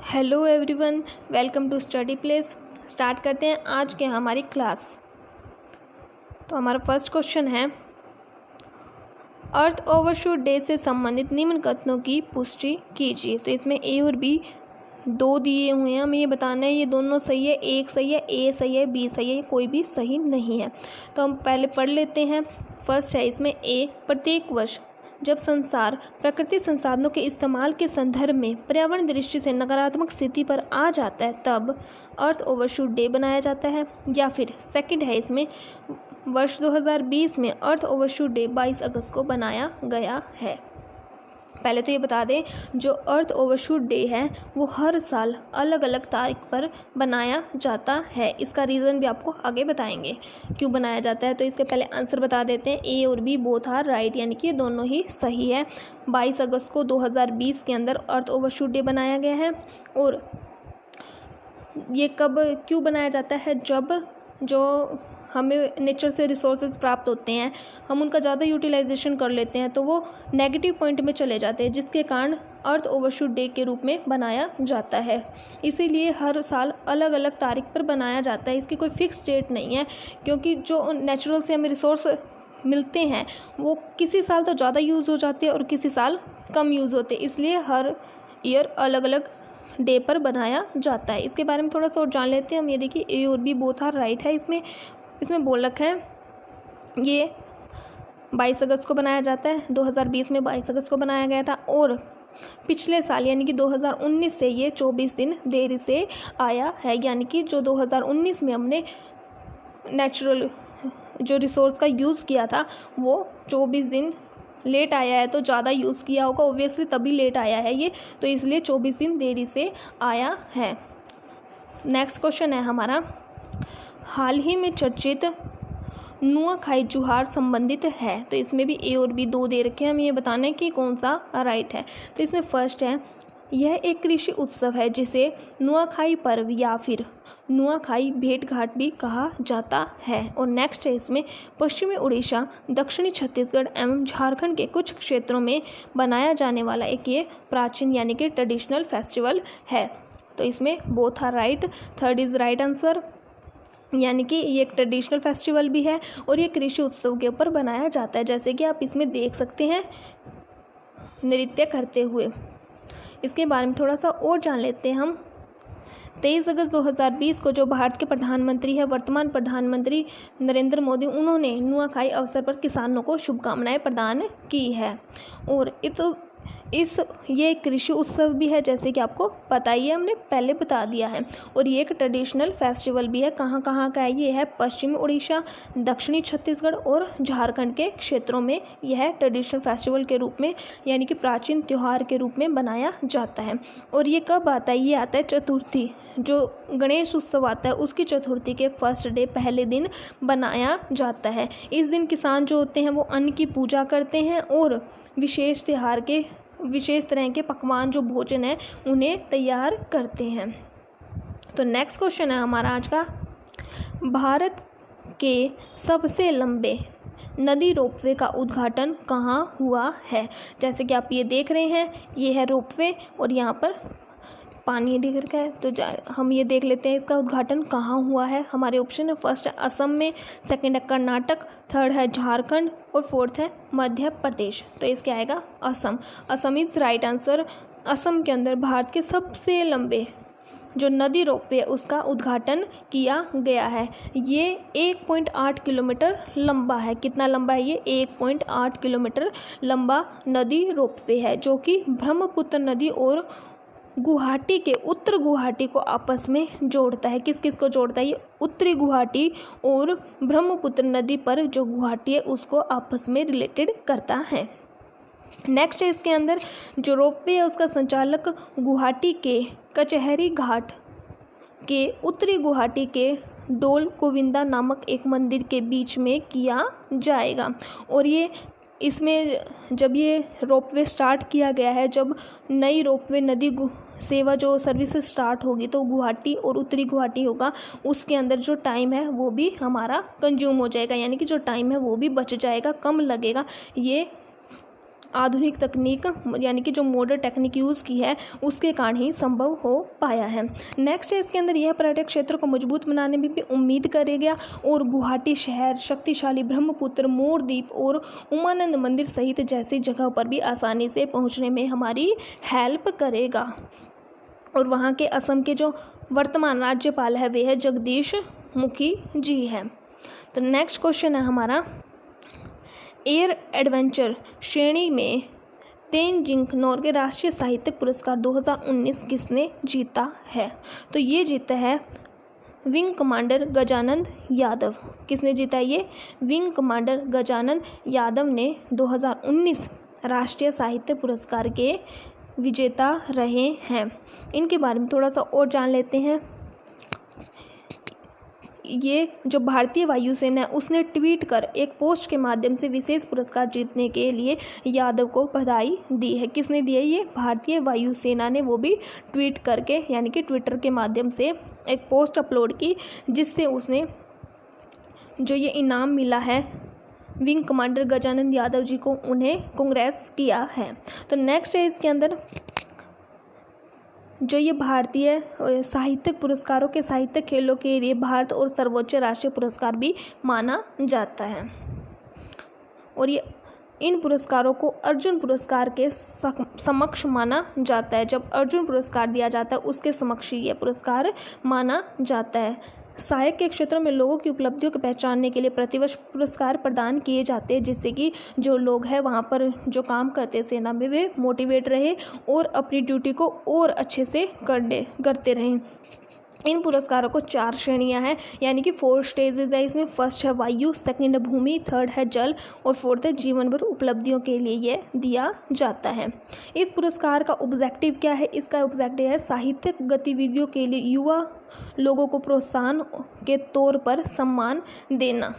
Hello everyone, welcome to study place. Start करते हैं आज के हमारी क्लास। तो हमारा फर्स्ट क्वेश्चन है, अर्थ ओवरशूट डे से संबंधित निम्न कथनों की पुष्टि कीजिए। तो इसमें ए और बी दो दिए हुए हैं, हमें ये बताना है ये दोनों सही है, एक सही है, ए सही है, बी सही है, कोई भी सही नहीं है। तो हम पहले पढ़ लेते हैं। फर्स्ट है इसमें ए, प्रत्येक वर्ष जब संसार प्राकृतिक संसाधनों के इस्तेमाल के संदर्भ में पर्यावरण दृष्टि से नकारात्मक स्थिति पर आ जाता है तब अर्थ ओवरशूट डे बनाया जाता है। या फिर सेकंड है इसमें, वर्ष 2020 में अर्थ ओवरशूट डे 22 अगस्त को बनाया गया है। पहले तो ये बता दें, जो अर्थ ओवरशूट डे है वो हर साल अलग अलग तारीख पर बनाया जाता है। इसका रीज़न भी आपको आगे बताएंगे क्यों बनाया जाता है। तो इसके पहले आंसर बता देते हैं, ए और बी बोथ आर राइट, यानी कि दोनों ही सही है। 22 अगस्त को 2020 के अंदर अर्थ ओवरशूट डे बनाया गया है। और ये कब क्यों बनाया जाता है, जब जो हमें नेचर से रिसोर्सेज प्राप्त होते हैं, हम उनका ज़्यादा यूटिलाइजेशन कर लेते हैं तो वो नेगेटिव पॉइंट में चले जाते हैं, जिसके कारण अर्थ ओवरशूट डे के रूप में बनाया जाता है। इसीलिए हर साल अलग अलग तारीख पर बनाया जाता है। इसकी कोई फिक्स डेट नहीं है, क्योंकि जो नेचुरल से हमें रिसोर्स मिलते हैं वो किसी साल तो ज़्यादा यूज़ हो जाते हैं और किसी साल कम यूज़ होते हैं, इसलिए हर ईयर अलग अलग डे पर बनाया जाता है। इसके बारे में थोड़ा सा और जान लेते हैं हम। ये देखिए, ए और बी बोथ आर राइट है। इसमें बोल रखा है ये 22 अगस्त को बनाया जाता है। 2020 में 22 अगस्त को बनाया गया था और पिछले साल यानी कि 2019 से ये 24 दिन देरी से आया है। यानी कि जो 2019 में हमने नेचुरल जो रिसोर्स का यूज़ किया था वो 24 दिन लेट आया है, तो ज़्यादा यूज़ किया होगा ओब्वियसली, तभी लेट आया है ये, तो इसलिए 24 दिन देरी से आया है। नेक्स्ट क्वेश्चन है हमारा, हाल ही में चर्चित नुआखाई जुहार संबंधित है। तो इसमें भी ए और बी दो दे रखे हैं, हमें ये बताना है कि कौन सा राइट है। तो इसमें फर्स्ट है, यह एक कृषि उत्सव है जिसे नुआखाई पर्व या फिर नुआखाई भेंट घाट भी कहा जाता है। और नेक्स्ट है इसमें, पश्चिमी उड़ीसा, दक्षिणी छत्तीसगढ़ एवं झारखंड के कुछ क्षेत्रों में बनाया जाने वाला एक ये प्राचीन यानी कि ट्रेडिशनल फेस्टिवल है। तो इसमें both are right, third is right answer, यानी कि ये एक ट्रेडिशनल फेस्टिवल भी है और ये कृषि उत्सव के ऊपर बनाया जाता है। जैसे कि आप इसमें देख सकते हैं नृत्य करते हुए। इसके बारे में थोड़ा सा और जान लेते हैं हम। 23 अगस्त 2020 को जो भारत के प्रधानमंत्री है, वर्तमान प्रधानमंत्री नरेंद्र मोदी, उन्होंने नुआखाई अवसर पर किसानों को शुभकामनाएं प्रदान की है। और ये कृषि उत्सव भी है, जैसे कि आपको पता ही है, हमने पहले बता दिया है। और ये एक ट्रेडिशनल फेस्टिवल भी है। कहाँ कहाँ का है ये? है पश्चिमी उड़ीसा, दक्षिणी छत्तीसगढ़ और झारखंड के क्षेत्रों में यह ट्रेडिशनल फेस्टिवल के रूप में यानी कि प्राचीन त्यौहार के रूप में बनाया जाता है। और ये कब आता है? ये आता है चतुर्थी, जो गणेश उत्सव आता है उसकी चतुर्थी के फर्स्ट डे, पहले दिन बनाया जाता है। इस दिन किसान जो होते हैं वो अन्न की पूजा करते हैं और विशेष त्योहार के विशेष तरह के पकवान जो भोजन है उन्हें तैयार करते हैं। तो नेक्स्ट क्वेश्चन है हमारा आज का, भारत के सबसे लंबे नदी रोपवे का उद्घाटन कहाँ हुआ है? जैसे कि आप ये देख रहे हैं, ये है रोपवे और यहाँ पर पानी दिख रखा है। तो हम ये देख लेते हैं इसका उद्घाटन कहाँ हुआ है। हमारे ऑप्शन है, फर्स्ट है असम में, सेकंड है कर्नाटक, थर्ड है झारखंड और फोर्थ है मध्य प्रदेश। तो इसके आएगा Assam. Assam is right answer. Assam के अंदर भारत के सबसे लंबे जो नदी रोपवे उसका उद्घाटन किया गया है। ये 1.8 किलोमीटर लंबा है। कितना लंबा है ये? 1.8 किलोमीटर लंबा नदी रोपवे है, जो कि ब्रह्मपुत्र नदी और गुवाहाटी के उत्तर गुवाहाटी को आपस में जोड़ता है। किस किस को जोड़ता है? ये उत्तरी गुवाहाटी और ब्रह्मपुत्र नदी पर जो गुवाहाटी है उसको आपस में रिलेटेड करता है। नेक्स्ट है इसके अंदर, जो रोपवे है उसका संचालक गुवाहाटी के कचहरी घाट के उत्तरी गुवाहाटी के डोल गोविंदा नामक एक मंदिर के बीच में किया जाएगा। और ये इसमें जब ये रोपवे स्टार्ट किया गया है, जब नई रोपवे नदी सेवा जो सर्विसेज स्टार्ट होगी तो गुवाहाटी और उत्तरी गुवाहाटी होगा, उसके अंदर जो टाइम है वो भी हमारा कंज्यूम हो जाएगा, यानी कि जो टाइम है वो भी बच जाएगा, कम लगेगा। ये आधुनिक तकनीक यानी कि जो मॉडर्न टेक्निक यूज़ की है उसके कारण ही संभव हो पाया है। नेक्स्ट है इसके अंदर, यह पर्यटक क्षेत्र को मजबूत बनाने में भी उम्मीद करेगा और गुवाहाटी शहर शक्तिशाली ब्रह्मपुत्र, मोर द्वीप और उमानंद मंदिर सहित जैसी जगह पर भी आसानी से पहुंचने में हमारी हेल्प करेगा। और वहाँ के असम के जो वर्तमान राज्यपाल है वे है जगदीश मुखी जी है। तो नेक्स्ट क्वेश्चन है हमारा, एयर एडवेंचर श्रेणी में तेनजिंग नोर्गे राष्ट्रीय साहित्यिक पुरस्कार 2019 किसने जीता है? तो ये जीता है विंग कमांडर गजानंद यादव। किसने जीता है ये? विंग कमांडर गजानंद यादव ने 2019 राष्ट्रीय साहित्य पुरस्कार के विजेता रहे हैं। इनके बारे में थोड़ा सा और जान लेते हैं। ये जो भारतीय वायुसेना है उसने ट्वीट कर एक पोस्ट के माध्यम से विशेष पुरस्कार जीतने के लिए यादव को बधाई दी है। किसने दी है? ये भारतीय वायुसेना ने, वो भी ट्वीट करके यानी कि ट्विटर के माध्यम से एक पोस्ट अपलोड की, जिससे उसने जो ये इनाम मिला है विंग कमांडर गजानंद यादव जी को, उन्हें कांग्रेस किया है। तो नेक्स्ट है इसके अंदर, जो ये भारतीय साहित्यिक पुरस्कारों के साहित्यिक खेलों के लिए भारत और सर्वोच्च राष्ट्रीय पुरस्कार भी माना जाता है। और ये इन पुरस्कारों को अर्जुन पुरस्कार के समक्ष माना जाता है। जब अर्जुन पुरस्कार दिया जाता है उसके समक्ष ये पुरस्कार माना जाता है। सहायक के क्षेत्रों में लोगों की उपलब्धियों को पहचानने के लिए प्रतिवर्ष पुरस्कार प्रदान किए जाते हैं, जिससे कि जो लोग हैं वहाँ पर जो काम करते हैं सेना में, वे मोटिवेट रहे और अपनी ड्यूटी को और अच्छे से करते रहें। इन पुरस्कारों को 4 श्रेणियां हैं, यानी कि 4 स्टेजेस है इसमें। फर्स्ट है वायु, सेकंड है भूमि, थर्ड है जल और फोर्थ है जीवन भर उपलब्धियों के लिए ये दिया जाता है। इस पुरस्कार का ऑब्जेक्टिव क्या है? इसका ऑब्जेक्टिव है साहित्यिक गतिविधियों के लिए युवा लोगों को प्रोत्साहन के तौर पर सम्मान देना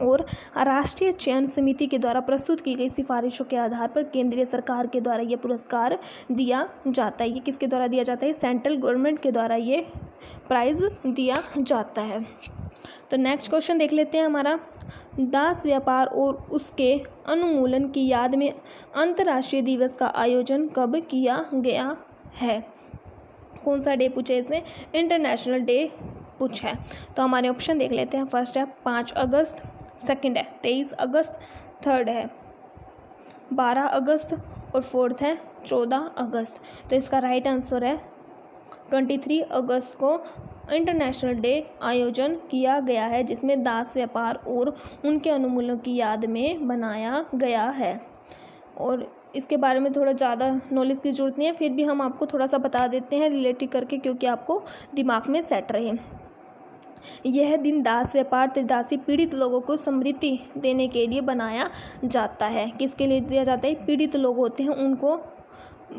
और राष्ट्रीय चयन समिति के द्वारा प्रस्तुत की गई सिफारिशों के आधार पर केंद्रीय सरकार के द्वारा ये पुरस्कार दिया जाता है। ये किसके द्वारा दिया जाता है? सेंट्रल गवर्नमेंट के द्वारा ये प्राइज़ दिया जाता है। तो नेक्स्ट क्वेश्चन देख लेते हैं हमारा, दास व्यापार और उसके उन्मूलन की याद में अंतर्राष्ट्रीय दिवस का आयोजन कब किया गया है? कौन सा डे पूछा है इसमें? इंटरनेशनल डे पूछा है। तो हमारे ऑप्शन देख लेते हैं। फर्स्ट है 5 अगस्त, सेकंड है 23 अगस्त, थर्ड है 12 अगस्त और फोर्थ है 14 अगस्त। तो इसका राइट आंसर है 23 अगस्त को इंटरनेशनल डे आयोजन किया गया है, जिसमें दास व्यापार और उनके उन्मूलन की याद में बनाया गया है। और इसके बारे में थोड़ा ज़्यादा नॉलेज की ज़रूरत नहीं है, फिर भी हम आपको थोड़ा सा बता देते हैं रिलेटिव करके, क्योंकि आपको दिमाग में सेट रहे। यह दिन दास व्यापार त्रिदासी पीड़ित लोगों को समृद्धि देने के लिए बनाया जाता है। किसके लिए दिया जाता है? पीड़ित लोग होते हैं उनको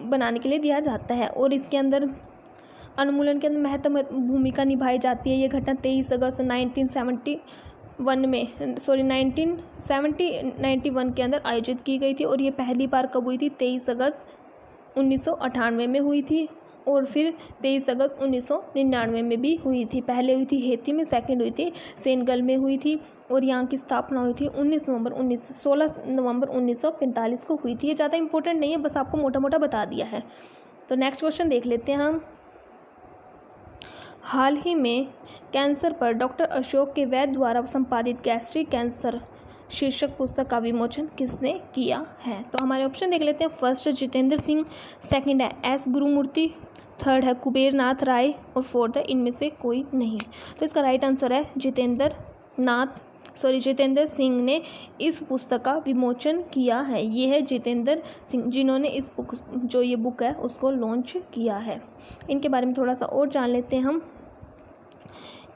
बनाने के लिए दिया जाता है। और इसके अंदर उन्मूलन के अंदर महत्वपूर्ण भूमिका निभाई जाती है। ये घटना 23 अगस्त 1991 के अंदर आयोजित की गई थी। और ये पहली बार कब हुई थी? 23 अगस्त 1998 में हुई थी और फिर 23 अगस्त 1999 में भी हुई थी। पहले हुई थी हेती में, सेकंड हुई थी सेनेगल में हुई थी और यहाँ की स्थापना हुई थी 16 नवंबर 1945 को हुई थी। ये ज़्यादा इंपॉर्टेंट नहीं है, बस आपको मोटा मोटा बता दिया है। तो नेक्स्ट क्वेश्चन देख लेते हैं हम। हाल ही में कैंसर पर डॉक्टर अशोक के वैद्य द्वारा संपादित गैस्ट्रिक कैंसर शीर्षक पुस्तक का विमोचन किसने किया है? तो हमारे ऑप्शन देख लेते हैं। फर्स्ट है जितेंद्र सिंह, सेकंड है एस गुरुमूर्ति, थर्ड है कुबेर नाथ राय और फोर्थ है इनमें से कोई नहीं। तो इसका राइट आंसर है जितेंद्र सिंह ने इस पुस्तक का विमोचन किया है। ये है जितेंद्र सिंह जिन्होंने इस बुक, जो ये बुक है उसको लॉन्च किया है। इनके बारे में थोड़ा सा और जान लेते हैं हम।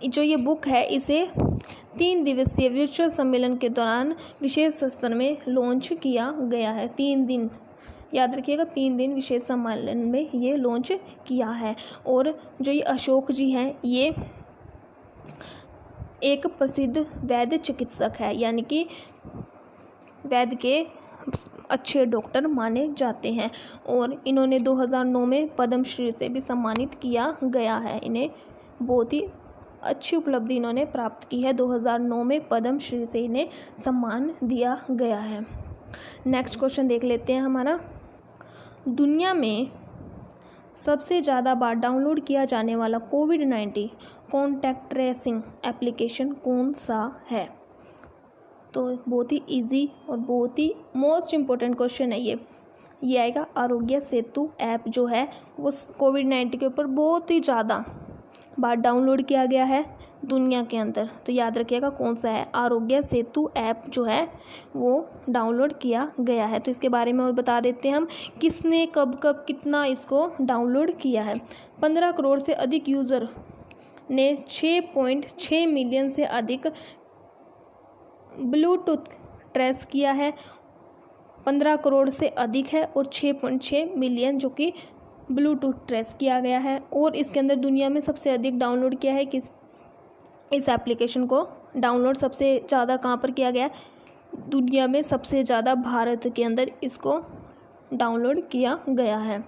जो ये बुक है इसे 3 दिवसीय वर्चुअल सम्मेलन के दौरान विशेष सत्र में लॉन्च किया गया है। 3 दिन, याद रखिएगा, 3 दिन विशेष सम्मेलन में ये लॉन्च किया है। और जो ये अशोक जी हैं ये एक प्रसिद्ध वैद्य चिकित्सक है, यानी कि वैद्य के अच्छे डॉक्टर माने जाते हैं। और इन्होंने 2009 में पद्मश्री से भी सम्मानित किया गया है। इन्हें बहुत ही अच्छी उपलब्धि इन्होंने प्राप्त की है। 2009 में पद्मश्री से इन्हें सम्मान दिया गया है। नेक्स्ट क्वेश्चन देख लेते हैं हमारा, दुनिया में सबसे ज़्यादा बार डाउनलोड किया जाने वाला कोविड-19 कॉन्टैक्ट ट्रेसिंग एप्लीकेशन कौन सा है? तो बहुत ही इजी और बहुत ही मोस्ट इम्पोर्टेंट क्वेश्चन है ये आएगा आरोग्य सेतु ऐप जो है वो कोविड-19 के ऊपर बहुत ही ज़्यादा बार डाउनलोड किया गया है दुनिया के अंदर। तो याद रखिएगा कौन सा है, आरोग्य सेतु ऐप जो है वो डाउनलोड किया गया है। तो इसके बारे में और बता देते हैं हम, किसने कब कब कितना इसको डाउनलोड किया है। 15 करोड़ से अधिक यूज़र ने 6.6 मिलियन से अधिक ब्लूटूथ ट्रेस किया है। 15 करोड़ से अधिक है और 6.6 मिलियन जो कि ब्लूटूथ ट्रेस किया गया है। और इसके अंदर दुनिया में सबसे अधिक डाउनलोड किया है इस एप्लीकेशन को डाउनलोड सबसे ज़्यादा कहाँ पर किया गया है? दुनिया में सबसे ज़्यादा भारत के अंदर इसको डाउनलोड किया गया है।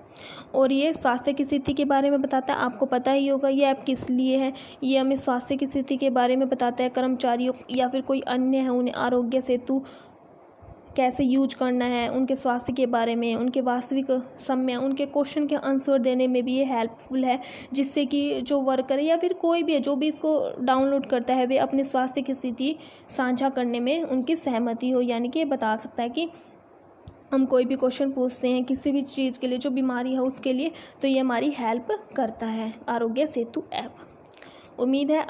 और ये स्वास्थ्य की स्थिति के बारे में बताता है, आपको पता ही होगा ये ऐप किस लिए है। ये हमें स्वास्थ्य की स्थिति के बारे में बताता है, कर्मचारियों या फिर कोई अन्य है उन्हें आरोग्य सेतु कैसे यूज करना है, उनके स्वास्थ्य के बारे में, उनके वास्तविक समय, उनके क्वेश्चन के आंसर देने में भी ये हेल्पफुल है, जिससे कि जो वर्कर या फिर कोई भी है जो भी इसको डाउनलोड करता है वे अपने स्वास्थ्य की स्थिति साझा करने में उनकी सहमति हो। यानी कि ये बता सकता है कि हम कोई भी क्वेश्चन पूछते हैं किसी भी चीज़ के लिए, जो बीमारी है उसके लिए, तो ये हमारी हेल्प करता है आरोग्य सेतु ऐप। उम्मीद है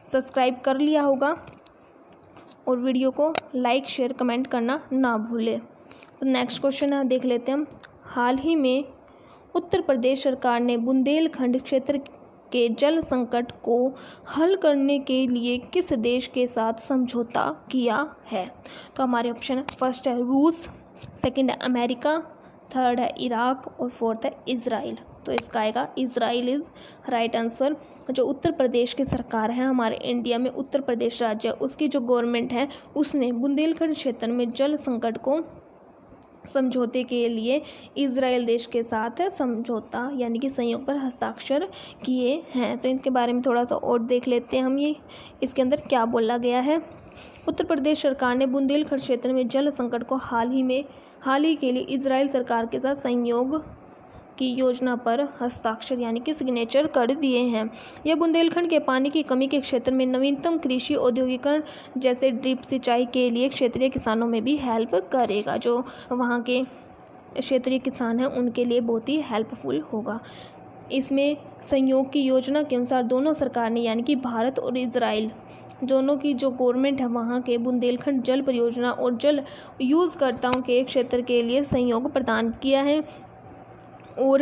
सब्सक्राइब कर लिया होगा और वीडियो को लाइक शेयर कमेंट करना ना भूलें। तो नेक्स्ट क्वेश्चन है देख लेते हैं हम, हाल ही में उत्तर प्रदेश सरकार ने बुंदेलखंड क्षेत्र के जल संकट को हल करने के लिए किस देश के साथ समझौता किया है? तो हमारे ऑप्शन है, फर्स्ट है रूस, सेकंड है अमेरिका, थर्ड है इराक और फोर्थ है इज़राइल। तो इसका आएगा इज़राइल इज़ राइट आंसर। जो उत्तर प्रदेश की सरकार है हमारे इंडिया में, उत्तर प्रदेश राज्य, उसकी जो गवर्नमेंट है उसने बुंदेलखंड क्षेत्र में जल संकट को समझौते के लिए इज़राइल देश के साथ समझौता यानी कि संयोग पर हस्ताक्षर किए हैं। तो इनके बारे में थोड़ा सा और देख लेते हैं हम, ये इसके अंदर क्या बोला गया है। उत्तर प्रदेश सरकार ने बुंदेलखंड क्षेत्र में जल संकट को हाल ही के लिए इज़राइल सरकार के साथ संयोग की योजना पर हस्ताक्षर यानी कि सिग्नेचर कर दिए हैं। यह बुंदेलखंड के पानी की कमी के क्षेत्र में नवीनतम कृषि औद्योगिकरण जैसे ड्रिप सिंचाई के लिए क्षेत्रीय किसानों में भी हेल्प करेगा। जो वहाँ के क्षेत्रीय किसान हैं उनके लिए बहुत ही हेल्पफुल होगा। इसमें संयोग की योजना के अनुसार दोनों सरकार ने यानी कि भारत और इज़राइल दोनों की जो गवर्नमेंट है वहाँ के बुंदेलखंड जल परियोजना और जल यूज़कर्ताओं के क्षेत्र के लिए सहयोग प्रदान किया है। और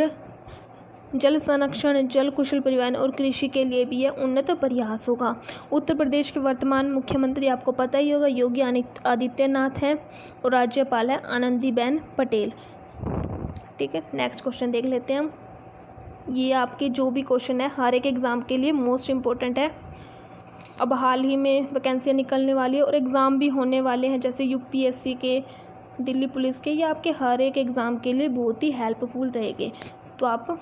जल संरक्षण, जल कुशल परिवहन और कृषि के लिए भी यह उन्नत प्रयास होगा। उत्तर प्रदेश के वर्तमान मुख्यमंत्री आपको पता ही होगा योगी आदित्यनाथ हैं और राज्यपाल है आनंदीबेन पटेल। ठीक है, नेक्स्ट क्वेश्चन देख लेते हैं हम। ये आपके जो भी क्वेश्चन है हर एक एग्ज़ाम के लिए मोस्ट इम्पोर्टेंट है। अब हाल ही में वैकेंसियाँ निकलने वाली है और एग्ज़ाम भी होने वाले हैं, जैसे यूपीएससी के, दिल्ली पुलिस के, ये आपके हर एक एग्ज़ाम के लिए बहुत ही हेल्पफुल रहेंगे। तो आप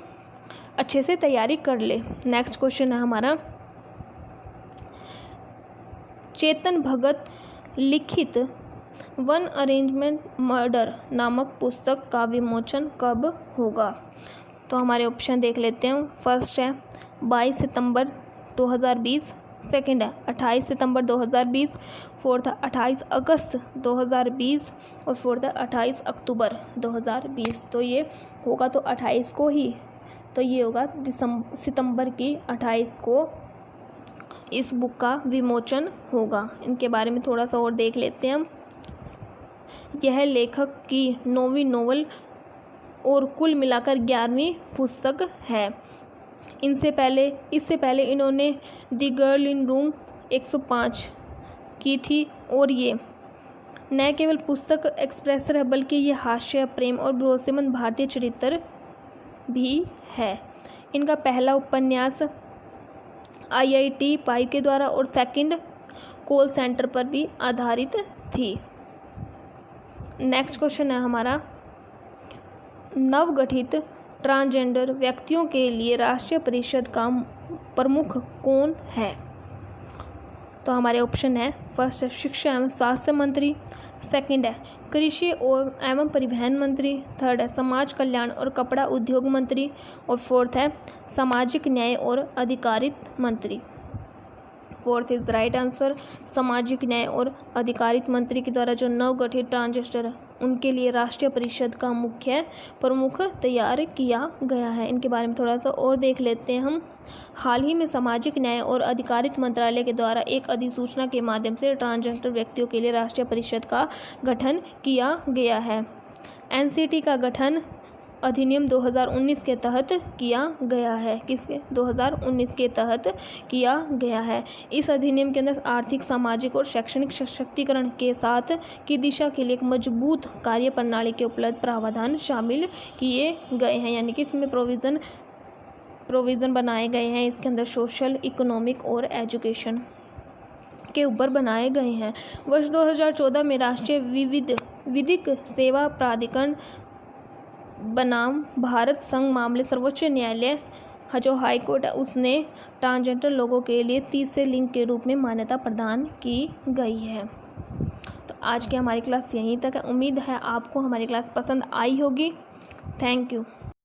अच्छे से तैयारी कर ले। नेक्स्ट क्वेश्चन है हमारा, चेतन भगत लिखित वन अरेंजमेंट मर्डर नामक पुस्तक का विमोचन कब होगा? तो हमारे ऑप्शन देख लेते हैं। फर्स्ट है 22 सितंबर 2020, सेकेंड है 28 सितंबर 2020, फोर्थ है 28 अगस्त 2020 और फोर्थ है 28 अक्टूबर 2020। तो ये होगा तो 28 को ही, तो ये होगा सितंबर की 28 को इस बुक का विमोचन होगा। इनके बारे में थोड़ा सा और देख लेते हैं हम। यह लेखक की 9वीं नोवेल और कुल मिलाकर 11वीं पुस्तक है। इससे पहले इन्होंने द गर्ल इन रूम 105 की थी और ये न केवल पुस्तक एक्सप्रेसर है बल्कि ये हास्य, प्रेम और भरोसेमंद भारतीय चरित्र भी है। इनका पहला उपन्यास IIT पाई के द्वारा और सेकंड कॉल सेंटर पर भी आधारित थी। नेक्स्ट क्वेश्चन है हमारा, नवगठित ट्रांसजेंडर व्यक्तियों के लिए राष्ट्रीय परिषद का प्रमुख कौन है? तो हमारे ऑप्शन है फर्स्ट है शिक्षा एवं स्वास्थ्य मंत्री, सेकंड है कृषि और एवं परिवहन मंत्री, थर्ड है समाज कल्याण और कपड़ा उद्योग मंत्री और फोर्थ है सामाजिक न्याय और अधिकारिता मंत्री। Fourth is right answer. सामाजिक न्याय और अधिकारिता मंत्री के द्वारा जो नवगठित ट्रांसजेंडर उनके लिए राष्ट्रीय परिषद का मुख्य प्रमुख तैयार किया गया है। इनके बारे में थोड़ा सा और देख लेते हैं हम। हाल ही में सामाजिक न्याय और अधिकारिता मंत्रालय के द्वारा एक अधिसूचना के माध्यम से ट्रांसजेंडर व्यक्तियों के लिए राष्ट्रीय परिषद का गठन किया गया है। एनसीटी का गठन अधिनियम 2019 के तहत किया गया है। किसके 2019 के तहत किया गया है। इस अधिनियम के अंदर आर्थिक, सामाजिक और शैक्षणिक सशक्तिकरण के साथ की दिशा के लिए एक मजबूत कार्य प्रणाली के उपलब्ध प्रावधान शामिल किए गए हैं, यानी कि इसमें प्रोविज़न बनाए गए हैं। इसके अंदर सोशल, इकोनॉमिक और एजुकेशन के ऊपर बनाए गए हैं। वर्ष 2014 में राष्ट्रीय विधिक सेवा प्राधिकरण बनाम भारत संघ मामले सर्वोच्च न्यायालय जो हाई कोर्ट है उसने ट्रांसजेंडर लोगों के लिए तीसरे लिंग के रूप में मान्यता प्रदान की गई है। तो आज की हमारी क्लास यहीं तक है। उम्मीद है आपको हमारी क्लास पसंद आई होगी। Thank you.